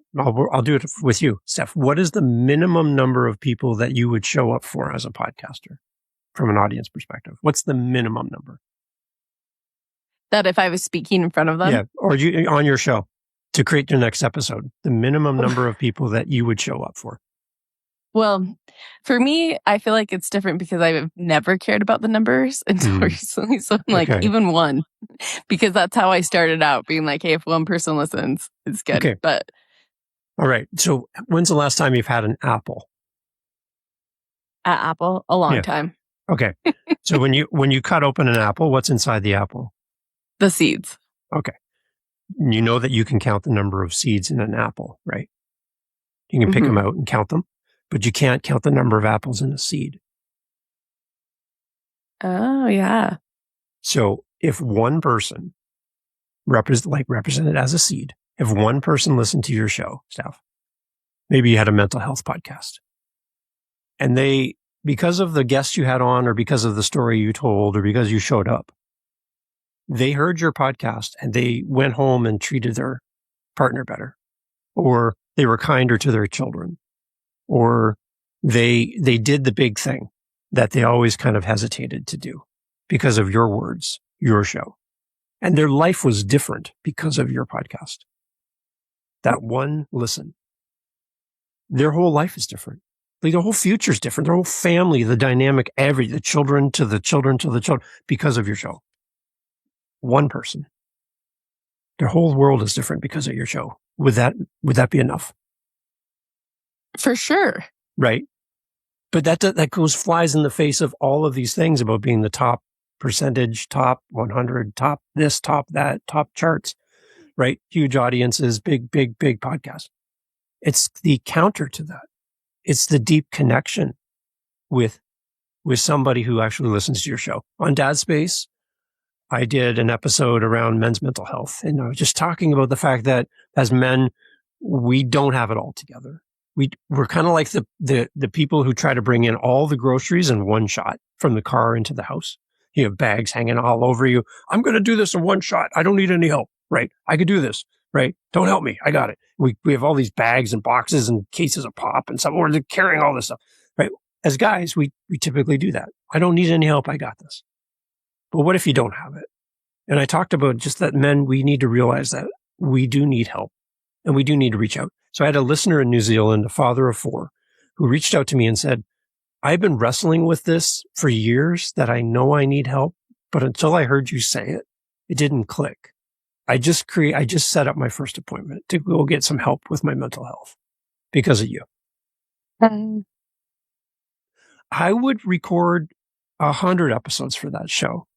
do it with you, Steph. What is the minimum number of people that you would show up for as a podcaster from an audience perspective? What's the minimum number? That if I was speaking in front of them? Yeah, or you on your show to create your next episode, the minimum number of people that you would show up for. Well, for me, I feel like it's different because I've never cared about the numbers until recently. So I'm like, even one, because that's how I started out, being like, hey, if one person listens, it's good. Okay. But all right. So when's the last time you've had an apple? At Apple, a long time. Okay. So when you cut open an apple, what's inside the apple? The seeds. Okay. You know that you can count the number of seeds in an apple, right? You can pick them out and count them, but you can't count the number of apples in a seed. Oh, yeah. So if one person represented as a seed, if one person listened to your show, Steph, maybe you had a mental health podcast, and they, because of the guest you had on, or because of the story you told, or because you showed up, they heard your podcast and they went home and treated their partner better, or they were kinder to their children, or they did the big thing that they always kind of hesitated to do because of your words, your show. And their life was different because of your podcast. That one listen, their whole life is different. Like their whole future is different. Their whole family, the dynamic, the children to the children to the children, because of your show. One person. Their whole world is different because of your show. Would that be enough? For sure. Right. But that flies in the face of all of these things about being the top percentage, top 100, top this, top that, top charts, right? Huge audiences, big podcasts. It's the counter to that. It's the deep connection with somebody who actually listens to your show. On Dad Space, I did an episode around men's mental health, and I was just talking about the fact that as men, we don't have it all together. We're kind of like the people who try to bring in all the groceries in one shot from the car into the house. You have bags hanging all over you. I'm going to do this in one shot. I don't need any help, right? I could do this, right? Don't help me. I got it. We have all these bags and boxes and cases of pop and stuff. We're carrying all this stuff, right? As guys, we typically do that. I don't need any help. I got this. But what if you don't have it? And I talked about just that men, we need to realize that we do need help and we do need to reach out. So I had a listener in New Zealand, a father of 4, who reached out to me and said, I've been wrestling with this for years, that I know I need help, but until I heard you say it, it didn't click. I just set up my first appointment to go get some help with my mental health because of you. I would record 100 episodes for that show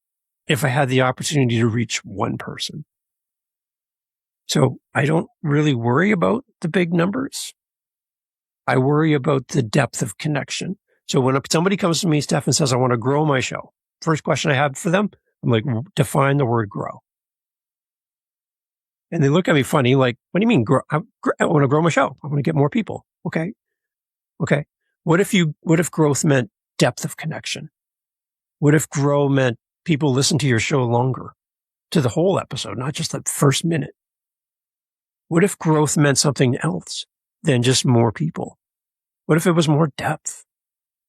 if I had the opportunity to reach one person. So I don't really worry about the big numbers. I worry about the depth of connection. So when somebody comes to me, Steph, and says, I want to grow my show, first question I have for them, I'm like, define the word grow. And they look at me funny, like, what do you mean grow? I want to grow my show. I want to get more people. Okay. What if growth meant depth of connection? What if grow meant people listen to your show longer, to the whole episode, not just the first minute? What if growth meant something else than just more people? What if it was more depth?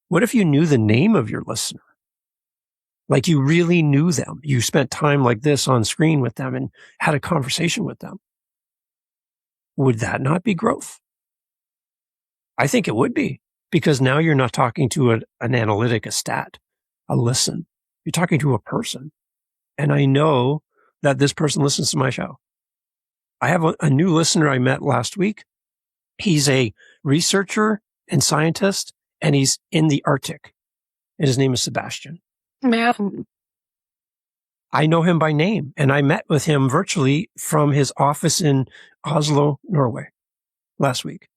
What if you knew the name of your listener? Like you really knew them. You spent time like this on screen with them and had a conversation with them. Would that not be growth? I think it would be, because now you're not talking to an analytic, a stat, a listen. You're talking to a person. And I know that this person listens to my show. I have a new listener I met last week. He's a researcher and scientist, and he's in the Arctic. And his name is Sebastian. Man. I know him by name, and I met with him virtually from his office in Oslo, Norway, last week.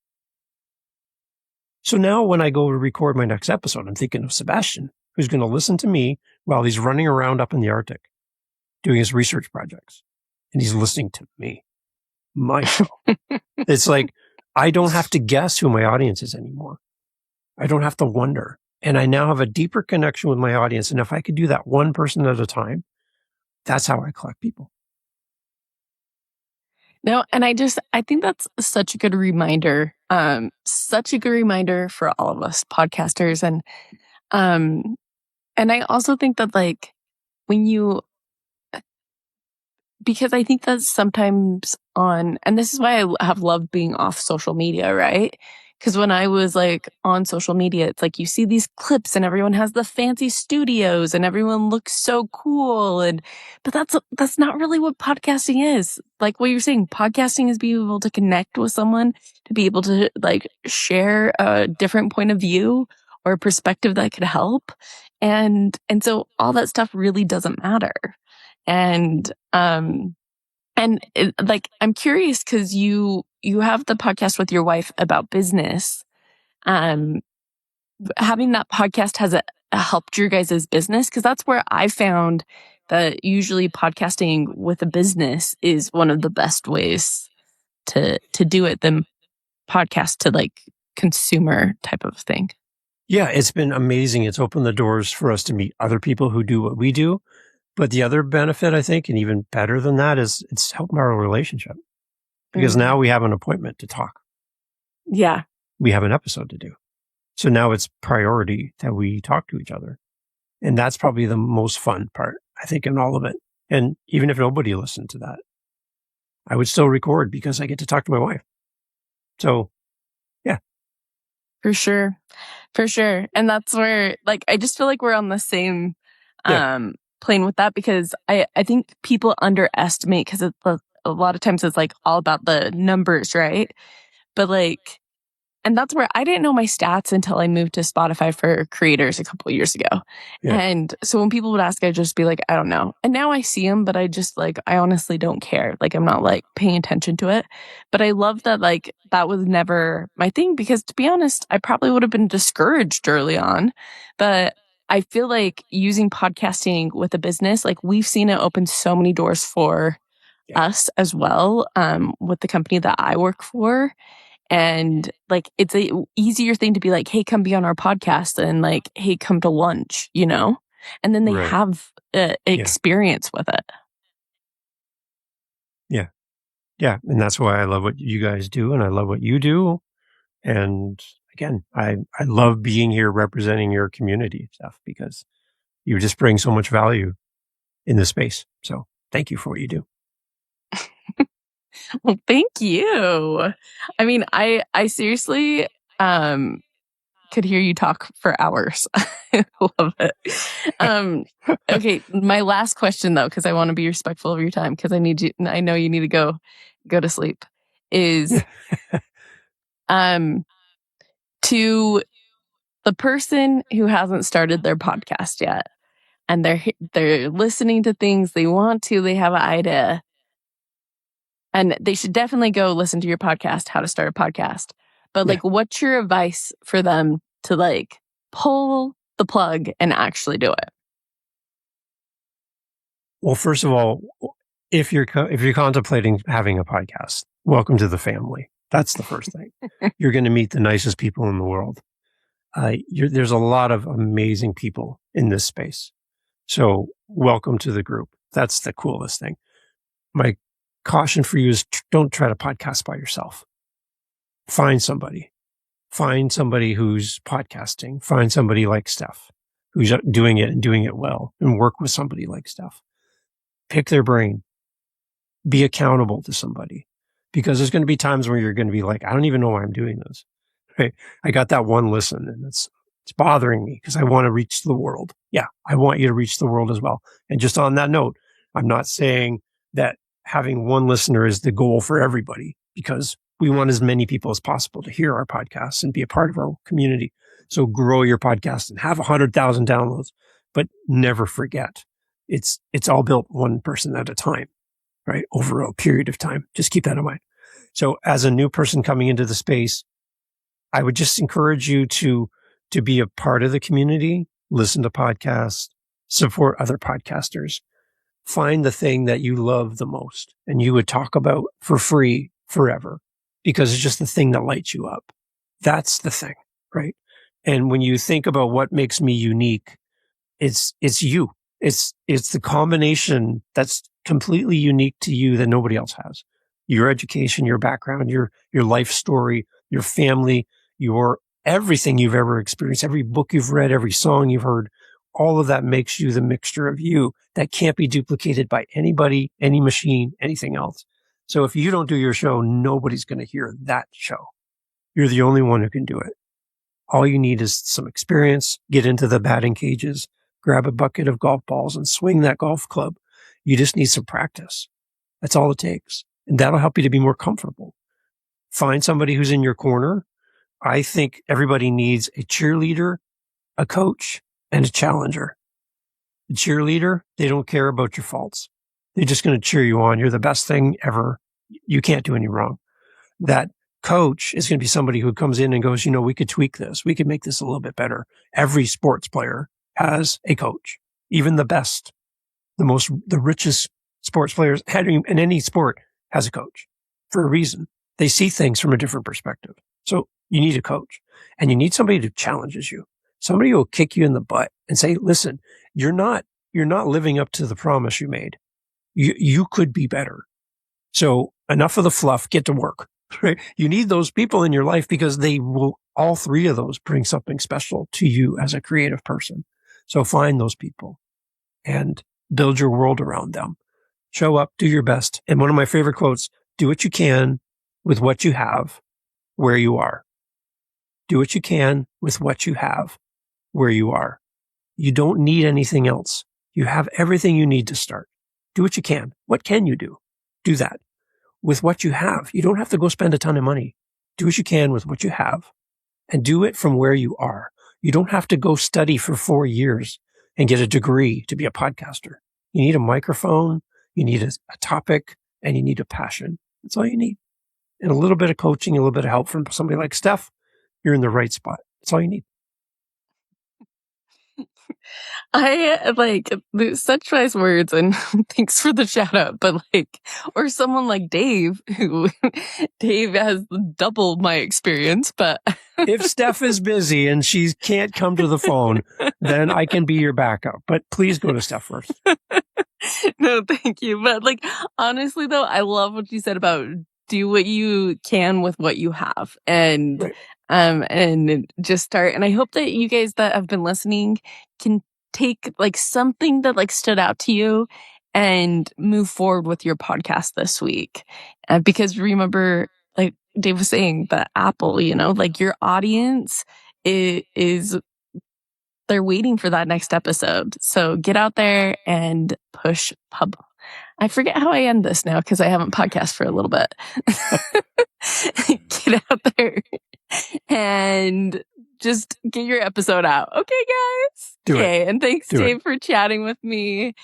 So now when I go to record my next episode, I'm thinking of Sebastian, who's going to listen to me while he's running around up in the Arctic, doing his research projects. And he's listening to me. myself. It's like, I don't have to guess who my audience is anymore. I don't have to wonder. And I now have a deeper connection with my audience. And if I could do that one person at a time, that's how I collect people. No, and I think that's such a good reminder. Such a good reminder for all of us podcasters. And I also think that like when you, because I think that sometimes and this is why I have loved being off social media, right? Because when I was like on social media, it's like you see these clips and everyone has the fancy studios and everyone looks so cool. But that's not really what podcasting is. Like what you're saying, podcasting is being able to connect with someone, to be able to like share a different point of view or a perspective that could help. And so all that stuff really doesn't matter. And like, I'm curious because you have the podcast with your wife about business. Having that podcast has helped your guys' business? Because that's where I found that usually podcasting with a business is one of the best ways to do it than podcast to like consumer type of thing. Yeah, it's been amazing. It's opened the doors for us to meet other people who do what we do. But the other benefit, I think, and even better than that, is it's helped our relationship. Because now we have an appointment to talk. Yeah. We have an episode to do. So now it's priority that we talk to each other. And that's probably the most fun part, I think, in all of it. And even if nobody listened to that, I would still record because I get to talk to my wife. So, yeah. For sure. For sure. And that's where, like, I just feel like we're on the same plane with that, because I think people underestimate, because a lot of times it's like all about the numbers, right? But like, and that's where I didn't know my stats until I moved to Spotify for creators a couple of years ago. Yeah. And so when people would ask, I'd just be like, I don't know. And now I see them, but I just like, I honestly don't care. Like, I'm not like paying attention to it. But I love that, like, that was never my thing, because to be honest, I probably would have been discouraged early on. But I feel like using podcasting with a business, like we've seen it open so many doors for us as well, with the company that I work for. And like, it's a easier thing to be like, hey, come be on our podcast, and like, hey, come to lunch, you know? And then they have experience with it. Yeah. Yeah. And that's why I love what you guys do, and I love what you do. And again, I love being here representing your community stuff, because you just bring so much value in this space. So thank you for what you do. Well, thank you. I mean, I seriously could hear you talk for hours. I love it. Okay, my last question though, because I want to be respectful of your time, because I know you need to go to sleep, is to the person who hasn't started their podcast yet, and they're listening to things, they have an idea. And they should definitely go listen to your podcast, How to Start a Podcast. But like, what's your advice for them to like pull the plug and actually do it? Well, first of all, if you're contemplating having a podcast, welcome to the family. That's the first thing. You're going to meet the nicest people in the world. There's a lot of amazing people in this space. So welcome to the group. That's the coolest thing. My caution for you is don't try to podcast by yourself. Find somebody who's podcasting. Find somebody like Steph who's doing it and doing it well, and work with somebody like Steph. Pick their brain. Be accountable to somebody, because there's going to be times where you're going to be like, I don't even know why I'm doing this. Right? I got that one listen, and it's bothering me because I want to reach the world. Yeah, I want you to reach the world as well. And just on that note, I'm not saying that having one listener is the goal for everybody, because we want as many people as possible to hear our podcasts and be a part of our community. So grow your podcast and have 100,000 downloads, but never forget, it's all built one person at a time, right? Over a period of time. Just keep that in mind. So as a new person coming into the space, I would just encourage you to be a part of the community, listen to podcasts, support other podcasters, find the thing that you love the most and you would talk about for free forever because it's just the thing that lights you up. That's the thing, right? And when you think about what makes me unique, it's you. It's the combination that's completely unique to you that nobody else has. Your education, your background, your life story, your family, your everything you've ever experienced, every book you've read, every song you've heard, all of that makes you the mixture of you that can't be duplicated by anybody, any machine, anything else. So if you don't do your show, nobody's going to hear that show. You're the only one who can do it. All you need is some experience, get into the batting cages, grab a bucket of golf balls and swing that golf club. You just need some practice. That's all it takes. And that'll help you to be more comfortable. Find somebody who's in your corner. I think everybody needs a cheerleader, a coach, and a challenger. The cheerleader, they don't care about your faults. They're just going to cheer you on. You're the best thing ever. You can't do any wrong. That coach is going to be somebody who comes in and goes, we could tweak this. We could make this a little bit better. Every sports player has a coach. Even the best, the richest sports players in any sport has a coach for a reason. They see things from a different perspective. So you need a coach and you need somebody who challenges you. Somebody who will kick you in the butt and say, listen, you're not living up to the promise you made. You could be better. So enough of the fluff, get to work. Right? You need those people in your life because they will, all three of those bring something special to you as a creative person. So find those people and build your world around them. Show up, do your best. And one of my favorite quotes, do what you can with what you have where you are. Do what you can with what you have where you are. You don't need anything else. You have everything you need to start. Do what you can. What can you do? Do that with what you have. You don't have to go spend a ton of money. Do what you can with what you have and do it from where you are. You don't have to go study for 4 years and get a degree to be a podcaster. You need a microphone, you need a topic, and you need a passion. That's all you need. And a little bit of coaching, a little bit of help from somebody like Steph, you're in the right spot. That's all you need. I like such wise words, and thanks for the shout out. But or someone like Dave, who Dave has double my experience. But if Steph is busy and she can't come to the phone, then I can be your backup. But please go to Steph first. No, thank you. But honestly, though, I love what you said about do what you can with what you have, and Right. And just start. And I hope that you guys that have been listening can take something that stood out to you and move forward with your podcast this week. Because remember, like Dave was saying, the Apple, your audience is they're waiting for that next episode. So get out there and push pub. I forget how I end this now because I haven't podcast for a little bit. Get out there and just get your episode out. Okay, guys? Okay, and thanks, Dave, for chatting with me.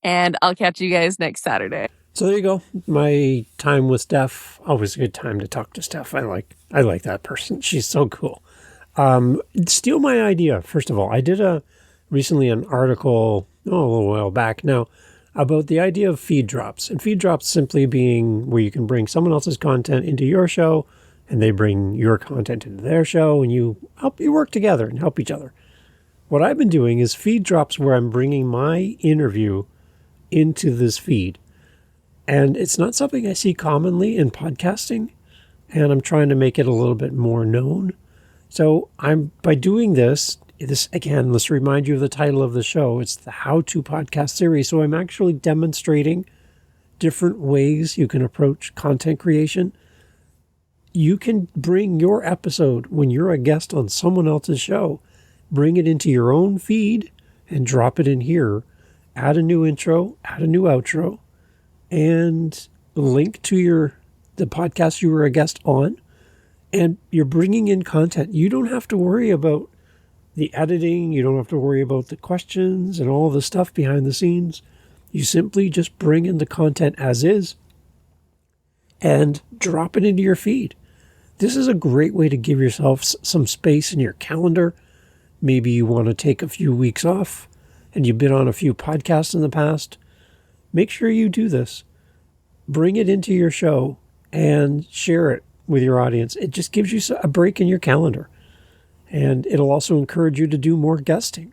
And I'll catch you guys next Saturday. So there you go. My time with Steph. Always a good time to talk to Steph. I like that person. She's so cool. Steal my idea, first of all. I did recently an article, a little while back now, about the idea of feed drops. And feed drops simply being where you can bring someone else's content into your show and they bring your content into their show and you work together and help each other. What I've been doing is feed drops where I'm bringing my interview into this feed. And it's not something I see commonly in podcasting. And I'm trying to make it a little bit more known. So by doing this again, let's remind you of the title of the show. It's the How To Podcast series. So I'm actually demonstrating different ways you can approach content creation. You can bring your episode when you're a guest on someone else's show, bring it into your own feed and drop it in here. Add a new intro, add a new outro, and link to the podcast you were a guest on. And you're bringing in content. You don't have to worry about the editing. You don't have to worry about the questions and all the stuff behind the scenes. You simply just bring in the content as is and drop it into your feed. This is a great way to give yourself some space in your calendar. Maybe you want to take a few weeks off and you've been on a few podcasts in the past. make sure you do this. Bring it into your show and share it with your audience. It just gives you a break in your calendar. And it'll also encourage you to do more guesting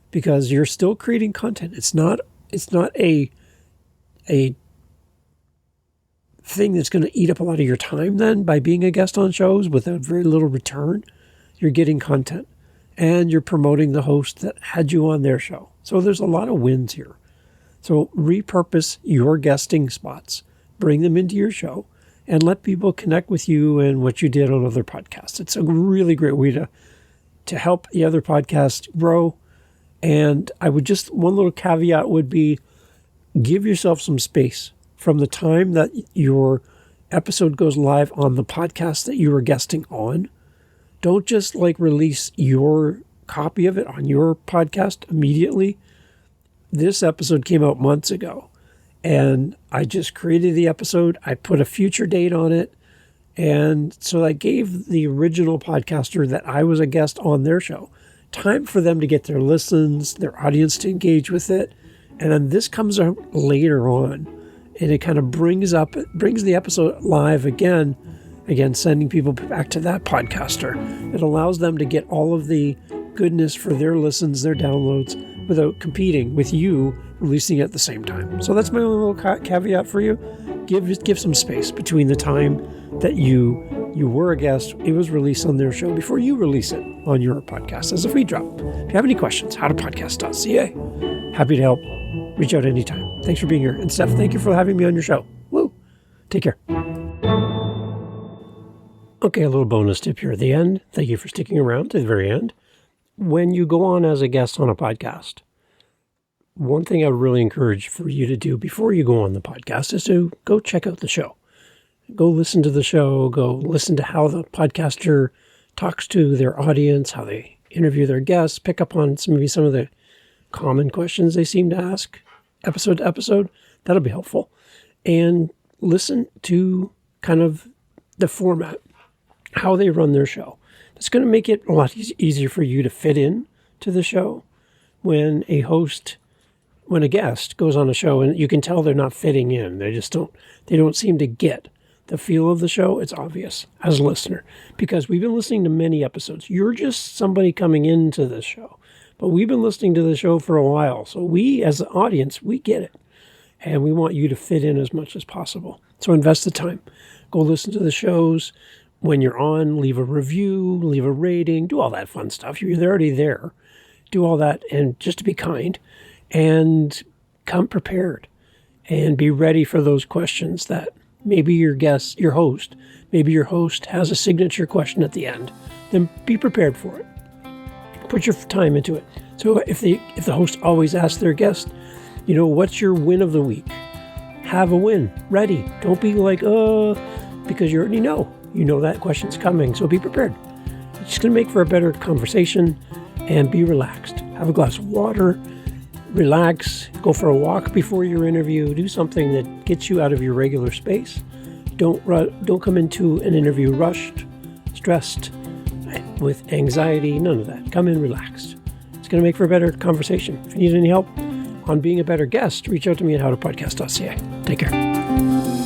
because you're still creating content. It's not a thing that's going to eat up a lot of your time then by being a guest on shows without very little return. You're getting content and you're promoting the host that had you on their show. So there's a lot of wins here. So repurpose your guesting spots, bring them into your show, and let people connect with you and what you did on other podcasts. It's a really great way to help the other podcasts grow. And I would just, one little caveat would be, give yourself some space from the time that your episode goes live on the podcast that you were guesting on. Don't just release your copy of it on your podcast immediately. This episode came out months ago, and I just created the episode. I put a future date on it, and so I gave the original podcaster that I was a guest on their show time for them to get their listens, their audience to engage with it, and then this comes out later on, and it kind of brings the episode live again, sending people back to that podcaster. It allows them to get all of the goodness for their listens, their downloads, without competing with you releasing it at the same time. So that's my only little caveat for you. Give some space between the time that you were a guest, it was released on their show, before you release it on your podcast as a free drop. If you have any questions, howtopodcast.ca. Happy to help. Reach out anytime. Thanks for being here. And Steph, thank you for having me on your show. Woo! Take care. Okay, a little bonus tip here at the end. Thank you for sticking around to the very end. When you go on as a guest on a podcast, one thing I would really encourage for you to do before you go on the podcast is to go check out the show. Go listen to the show. Go listen to how the podcaster talks to their audience, how they interview their guests, pick up on maybe some of the common questions they seem to ask episode to episode. That'll be helpful. And listen to kind of the format, how they run their show. It's going to make it a lot easier for you to fit in to the show when a guest goes on a show and you can tell they're not fitting in. They don't seem to get the feel of the show. It's obvious as a listener because we've been listening to many episodes. You're just somebody coming into this show, but we've been listening to the show for a while. So we, as the audience, we get it. And we want you to fit in as much as possible. So invest the time. Go listen to the shows. When you're on, leave a review, leave a rating, do all that fun stuff. You're already there. Do all that, and just to be kind, and come prepared, and be ready for those questions that maybe your host has a signature question at the end. Then be prepared for it. Put your time into it. So if the host always asks their guest, what's your win of the week? Have a win ready. Don't be because you already know. You know that question's coming, so be prepared. It's just going to make for a better conversation, and be relaxed. Have a glass of water, relax, go for a walk before your interview, do something that gets you out of your regular space. Don't come into an interview rushed, stressed, with anxiety, none of that. Come in relaxed. It's going to make for a better conversation. If you need any help on being a better guest, reach out to me at howtopodcast.ca. Take care.